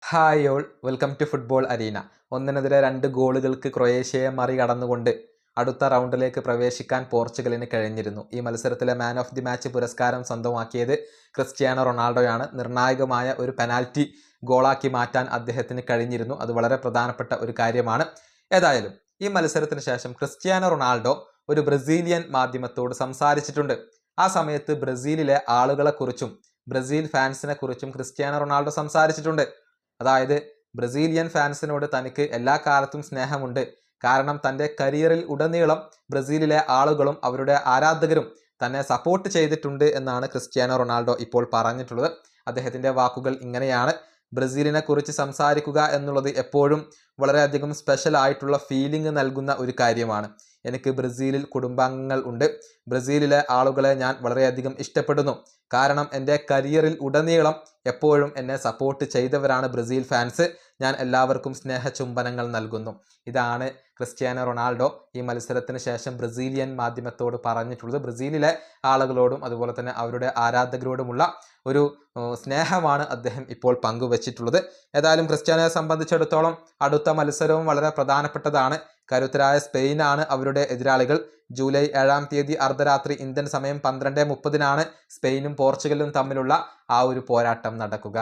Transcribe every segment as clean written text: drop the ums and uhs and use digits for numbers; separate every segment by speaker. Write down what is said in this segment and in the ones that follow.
Speaker 1: Hi all, welcome to football arena. ഒന്നിനെതിരെ 2 ഗോളുകൾക്ക് ക്രൊയേഷ്യയെ മറികടന്നുകൊണ്ട് അടുത്ത റൗണ്ടിലേക്ക് പ്രവേശിക്കാൻ പോർച്ചുഗലിന് കഴിഞ്ഞിരുന്നു. ഈ മത്സരത്തിലെ മാൻ ഓഫ് ദി മാച്ച് പുരസ്കാരം സ്വന്തമാക്കിയത് ക്രിസ്ത്യാനോ റൊണാൾഡോയാണ്. നിർണായകമായ ഒരു പെനാൽറ്റി ഗോളാക്കി മാറ്റാൻ അദ്ദേഹത്തിന് കഴിഞ്ഞിരുന്നു. അത് വളരെ പ്രധാനപ്പെട്ട ഒരു കാര്യമാണ്. ഏതായാലും ഈ മത്സരത്തിന് ശേഷം ക്രിസ്ത്യാനോ റൊണാൾഡോ ഒരു ബ്രസീലിയൻ മാധ്യമത്തോട് സംസാരിച്ചിട്ടുണ്ട്. ആ സമയത്ത് ബ്രസീലിലെ ആളുകളെക്കുറിച്ചും ബ്രസീൽ ഫാൻസിനെ കുറിച്ചും ക്രിസ്ത്യാനോ റൊണാൾഡോ സംസാരിച്ചിട്ടുണ്ട്. അതായത് ബ്രസീലിയൻ ഫാൻസിനോട് തനിക്ക് എല്ലാ കാലത്തും സ്നേഹമുണ്ട്. കാരണം തൻ്റെ കരിയറിൽ ഉടനീളം ബ്രസീലിലെ ആളുകളും അവരുടെ ആരാധകരും തന്നെ സപ്പോർട്ട് ചെയ്തിട്ടുണ്ട് എന്നാണ് ക്രിസ്ത്യാനോ റൊണാൾഡോ ഇപ്പോൾ പറഞ്ഞിട്ടുള്ളത്. അദ്ദേഹത്തിൻ്റെ വാക്കുകൾ ഇങ്ങനെയാണ്: ബ്രസീലിനെ കുറിച്ച് സംസാരിക്കുക എന്നുള്ളത് എപ്പോഴും വളരെയധികം സ്പെഷ്യൽ ആയിട്ടുള്ള ഫീലിംഗ് നൽകുന്ന ഒരു കാര്യമാണ്. എനിക്ക് ബ്രസീലിൽ കുടുംബാംഗങ്ങൾ ഉണ്ട്. ബ്രസീലിലെ ആളുകളെ ഞാൻ വളരെയധികം ഇഷ്ടപ്പെടുന്നു. കാരണം എൻ്റെ കരിയറിൽ ഉടനീളം എപ്പോഴും എന്നെ സപ്പോർട്ട് ചെയ്തവരാണ് ബ്രസീൽ ഫാൻസ്. ഞാൻ എല്ലാവർക്കും സ്നേഹചുംബനങ്ങൾ നൽകുന്നു. ഇതാണ് ക്രിസ്ത്യാനോ റൊണാൾഡോ ഈ മത്സരത്തിന് ശേഷം ബ്രസീലിയൻ മാധ്യമത്തോട് പറഞ്ഞിട്ടുള്ളത്. ബ്രസീലിലെ ആളുകളോടും അതുപോലെ തന്നെ അവരുടെ ആരാധകരോടുമുള്ള ഒരു സ്നേഹമാണ് അദ്ദേഹം ഇപ്പോൾ പങ്കുവച്ചിട്ടുള്ളത്. ഏതായാലും ക്രിസ്ത്യാനോയെ സംബന്ധിച്ചിടത്തോളം അടുത്ത മത്സരവും വളരെ പ്രധാനപ്പെട്ടതാണ്. കരുത്തരായ സ്പെയിനാണ് അവരുടെ എതിരാളികൾ. ജൂലൈ 7-ാം തീയതി അർദ്ധരാത്രി ഇന്ത്യൻ സമയം 12:30 സ്പെയിനും പോർച്ചുഗലും തമ്മിലുള്ള ആ ഒരു പോരാട്ടം നടക്കുക.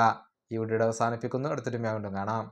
Speaker 1: ഈ വീഡിയോ അവസാനിപ്പിക്കുന്നു. അടുത്തൊരു വീണ്ടും കാണാം.